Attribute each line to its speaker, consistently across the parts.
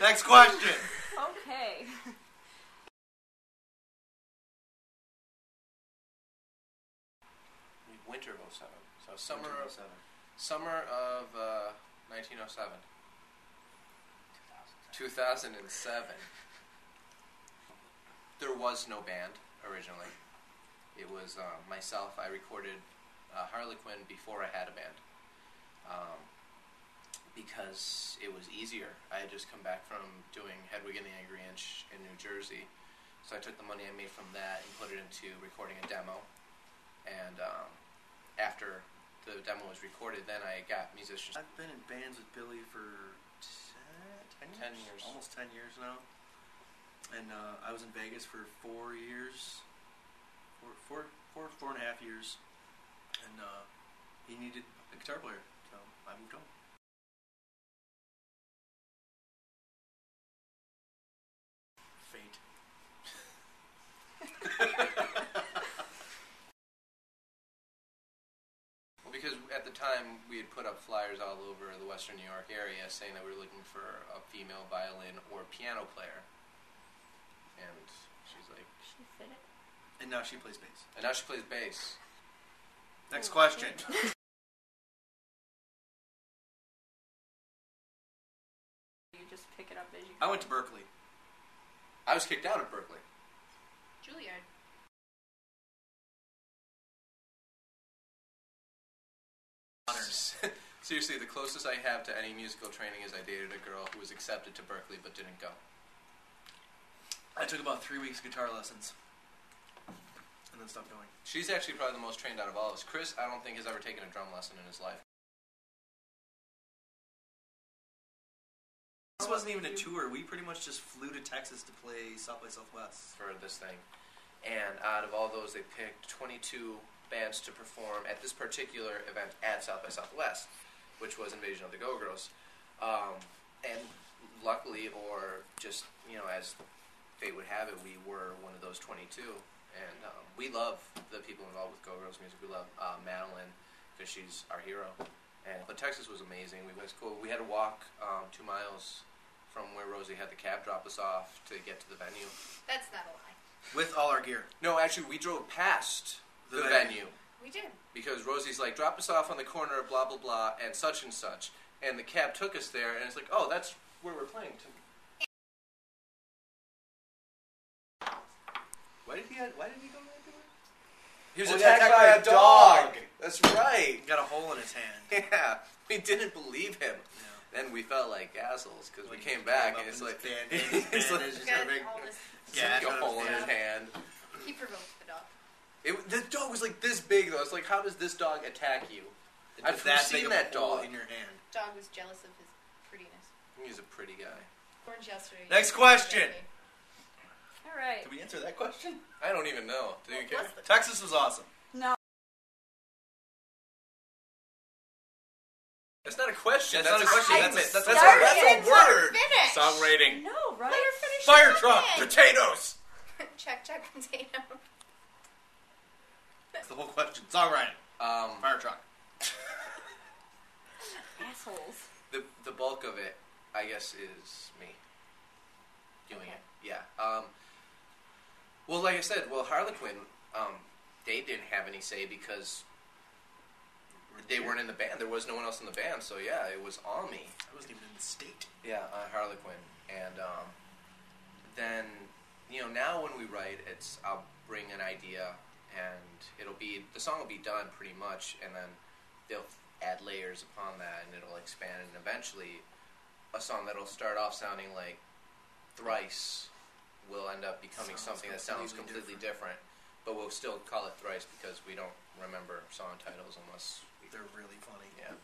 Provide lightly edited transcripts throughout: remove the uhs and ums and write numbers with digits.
Speaker 1: Next question.
Speaker 2: Okay.
Speaker 3: Winter of 07. So summer of 1907. 2007. There was no band originally. It was myself. I recorded Harlequin before I had a band because it was easier. I had just come back from doing Hedwig and the Angry Inch in New Jersey, so I took the money I made from that and put it into recording a demo. And after the demo was recorded, then I got musicians.
Speaker 1: I've been in bands with Billy for 10 years? Almost 10 years now. And I was in Vegas for 4 years. Four and a half years. And he needed a guitar player, so I moved on. Fate.
Speaker 3: Because at the time we had put up flyers all over the Western New York area saying that we were looking for a female violin or piano player. And she's like...
Speaker 2: She fit it.
Speaker 1: And now she plays bass. Next question.
Speaker 2: You just pick it up as you go.
Speaker 1: I went to Berkeley.
Speaker 3: I was kicked out of Berkeley.
Speaker 2: Juilliard.
Speaker 1: Honors.
Speaker 3: Seriously, the closest I have to any musical training is I dated a girl who was accepted to Berkeley but didn't go.
Speaker 1: I took about 3 weeks guitar lessons. And then stopped going.
Speaker 3: She's actually probably the most trained out of all of us. Chris, I don't think, has ever taken a drum lesson in his life.
Speaker 1: This wasn't even a tour. We pretty much just flew to Texas to play South by Southwest.
Speaker 3: For this thing. And out of all those, they picked 22 bands to perform at this particular event at South by Southwest, which was Invasion of the Go-Girls. And luckily, or just, as fate would have it, we were one of those 22. And we love the people involved with Go-Girls music. We love Madeline, because she's our hero. But Texas was amazing. We went to school. We had to walk 2 miles from where Rosie had the cab drop us off to get to the venue.
Speaker 4: That's not a lie.
Speaker 1: With all our gear.
Speaker 3: No, actually, we drove past the venue.
Speaker 4: We did.
Speaker 3: Because Rosie's like, drop us off on the corner of blah, blah, blah, and such. And the cab took us there, and it's like, oh, that's where we're playing. Why did he go right there? He was attacked by a dog. That's right.
Speaker 1: He got a hole in his hand.
Speaker 3: Yeah. We didn't believe him.
Speaker 1: Yeah.
Speaker 3: Then we felt like assholes, because we came back, and it's like...
Speaker 1: It's like
Speaker 3: a hole in his hand.
Speaker 4: He provoked the dog.
Speaker 3: The dog was like this big, though. It's like, how does this dog attack you? I've seen that dog
Speaker 1: in your hand.
Speaker 4: Dog was jealous of his prettiness.
Speaker 3: He's a pretty guy.
Speaker 4: Orange yesterday.
Speaker 1: Next question.
Speaker 2: All right.
Speaker 1: Did we answer that question?
Speaker 3: I don't even know. Do you care?
Speaker 1: Texas was awesome.
Speaker 2: No.
Speaker 3: That's not a question.
Speaker 1: That's not a question. That's a
Speaker 3: word.
Speaker 4: Finish.
Speaker 3: Song rating.
Speaker 2: No, right?
Speaker 4: Let her finish.
Speaker 1: Fire truck.
Speaker 3: Potatoes.
Speaker 4: check potato.
Speaker 1: That's the whole question. Songwriting. Fire truck.
Speaker 2: Assholes.
Speaker 3: The bulk of it, I guess, is me doing it. Yeah. Well, like I said, Harlequin, they didn't have any say because they weren't in the band. There was no one else in the band, so yeah, it was all me.
Speaker 1: I wasn't even in the state.
Speaker 3: Yeah, Harlequin. And then, now when we write, I'll bring an idea, and the song will be done pretty much, and then they'll add layers upon that, and it'll expand, and eventually a song that'll start off sounding like Thrice will end up becoming something that sounds completely different, but we'll still call it Thrice because we don't remember song titles unless
Speaker 1: they're really funny.
Speaker 3: Yeah.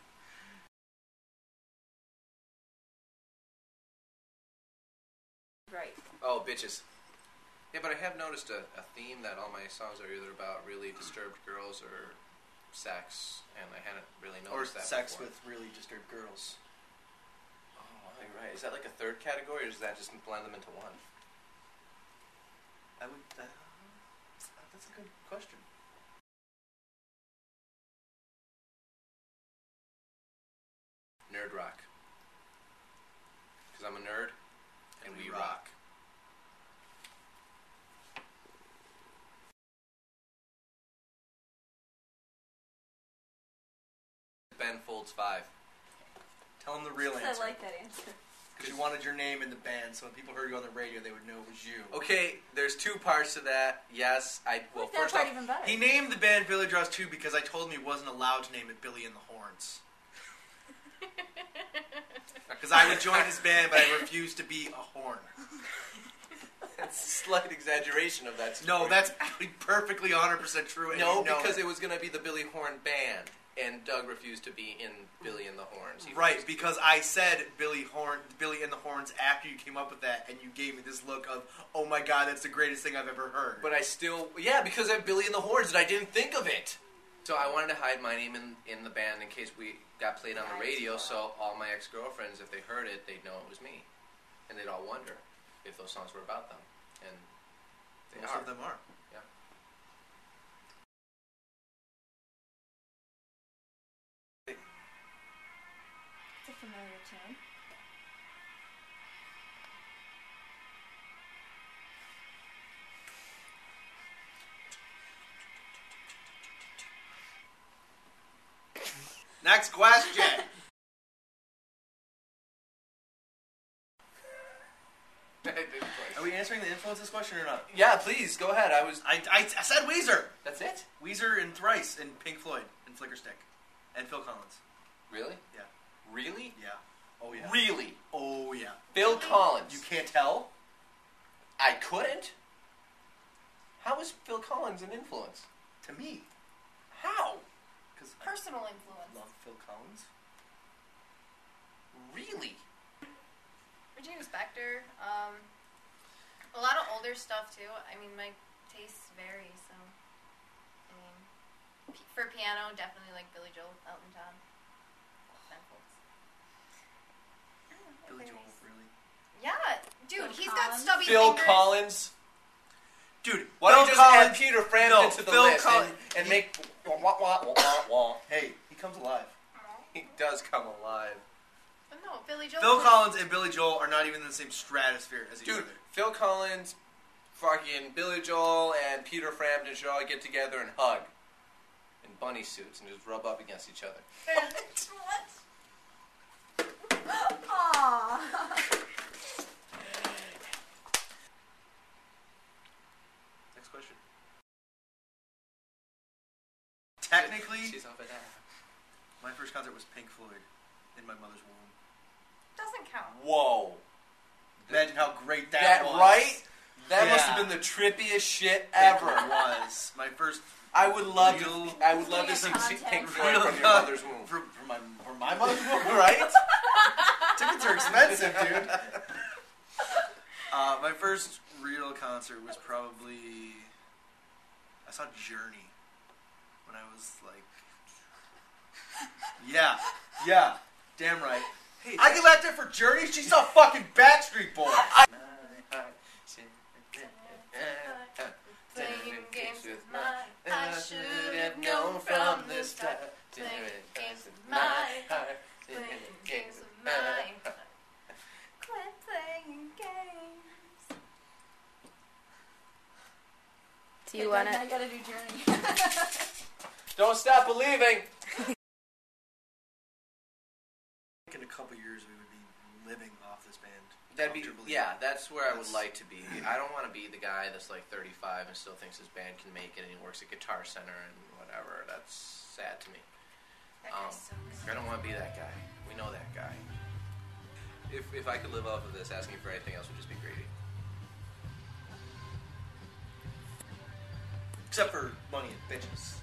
Speaker 2: Right.
Speaker 3: Oh, bitches. Yeah, but I have noticed a theme that all my songs are either about really disturbed girls or sex, and I hadn't really noticed that
Speaker 1: sex
Speaker 3: before.
Speaker 1: With really disturbed girls.
Speaker 3: Oh, right. Is that like a third category, or does that just blend them into one?
Speaker 1: That's a good question.
Speaker 3: Nerd rock. Because I'm a nerd. 10 folds 5.
Speaker 1: Tell them the real
Speaker 2: I
Speaker 1: answer.
Speaker 2: like that answer.
Speaker 1: Because you wanted your name in the band, so when people heard you on the radio, they would know it was you.
Speaker 3: Okay, there's 2 parts to that. Yes, well,
Speaker 2: Make that
Speaker 3: first
Speaker 2: part
Speaker 3: off,
Speaker 2: even better.
Speaker 1: He named the band Billy Draws 2 because I told him he wasn't allowed to name it Billy and the Horns. Because I would join his band, but I refused to be a horn.
Speaker 3: that's a slight exaggeration of that story.
Speaker 1: No, that's perfectly 100% true. And
Speaker 3: No,
Speaker 1: you know
Speaker 3: because
Speaker 1: it.
Speaker 3: it was going to be the Billy Horn Band, and Doug refused to be in Billy and the Horns. He
Speaker 1: Right,
Speaker 3: refused-
Speaker 1: because I said Billy and the Horns after you came up with that, and you gave me this look of, oh my god, that's the greatest thing I've ever heard.
Speaker 3: But I still, because I'm Billy and the Horns, and I didn't think of it. So I wanted to hide my name in the band in case we got played on the radio, so all my ex-girlfriends, if they heard it, they'd know it was me. And they'd all wonder if those songs were about them. And they
Speaker 1: Most
Speaker 3: are.
Speaker 1: of them are.
Speaker 3: Yeah.
Speaker 2: It's a familiar tune.
Speaker 1: Next question. Are we answering the influences question or not?
Speaker 3: Yeah, please, go ahead.
Speaker 1: I said Weezer.
Speaker 3: That's it?
Speaker 1: Weezer and Thrice and Pink Floyd and Flickerstick and Phil Collins.
Speaker 3: Really?
Speaker 1: Yeah.
Speaker 3: Really?
Speaker 1: Yeah. Oh yeah.
Speaker 3: Really?
Speaker 1: Oh yeah.
Speaker 3: Phil Collins.
Speaker 1: You can't tell?
Speaker 3: I couldn't? How is Phil Collins an influence?
Speaker 1: To me.
Speaker 3: How?
Speaker 1: Because I
Speaker 4: Personal influence.
Speaker 1: love Phil Collins.
Speaker 3: Really?
Speaker 4: Regina Spektor. A lot of older stuff too. I mean, my tastes vary, so. I mean, for piano, definitely like Billy Joel, Elton John. Ten folds.
Speaker 1: Billy Joel, really?
Speaker 4: Yeah, dude,
Speaker 2: Phil
Speaker 4: he's got
Speaker 2: Collins?
Speaker 4: stubby
Speaker 3: Phil
Speaker 4: fingers.
Speaker 3: Collins?
Speaker 1: Dude,
Speaker 3: Why don't you
Speaker 1: Phil
Speaker 3: just
Speaker 1: Collins,
Speaker 3: add Peter Frampton to the
Speaker 1: Phil
Speaker 3: list
Speaker 1: Collins,
Speaker 3: and make wah, wah, wah, wah, wah.
Speaker 1: Hey, he comes alive.
Speaker 3: He does come alive.
Speaker 4: But no, Billy Joel.
Speaker 1: Phil Collins and Billy Joel are not even in the same stratosphere as each
Speaker 3: Dude,
Speaker 1: other.
Speaker 3: Phil Collins, fucking Billy Joel, and Peter Frampton should all get together and hug. In bunny suits and just rub up against each other.
Speaker 4: What?
Speaker 2: Aww.
Speaker 1: Next question. Technically,
Speaker 3: She's off at that.
Speaker 1: my first concert was Pink Floyd in my mother's womb.
Speaker 4: Doesn't count.
Speaker 3: Whoa.
Speaker 1: Imagine how great that
Speaker 3: That
Speaker 1: was.
Speaker 3: right? That must
Speaker 1: Yeah.
Speaker 3: have been the trippiest shit
Speaker 1: It
Speaker 3: ever.
Speaker 1: was my first.
Speaker 3: I would love
Speaker 1: real-
Speaker 3: to. I would love to see
Speaker 2: Content.
Speaker 3: Pink Floyd from your mother's womb.
Speaker 1: For my mother's womb,
Speaker 3: Right?
Speaker 1: Tickets are expensive, dude. My first real concert was probably I saw Journey when I was like, yeah, damn right.
Speaker 3: Hey,
Speaker 1: I get back there for Journey. She saw fucking Backstreet Boys.
Speaker 4: Playing games with my I should have known from the start. Playing games with my heart. Playing games with my heart. Quit playing games.
Speaker 2: Do you want it? I gotta do Journey.
Speaker 3: Don't stop believing.
Speaker 1: In a couple years, we would be living off this band.
Speaker 3: That'd be
Speaker 1: comfortably.
Speaker 3: that's where I would
Speaker 1: That's-
Speaker 3: like to be. I don't want to be the guy that's like 35 and still thinks his band can make it and he works at Guitar Center and whatever. That's sad to me.
Speaker 4: That guy sucks.
Speaker 3: I don't want to be that guy. We know that guy. If I could live off of this, asking for anything else would just be greedy.
Speaker 1: Except for money and bitches.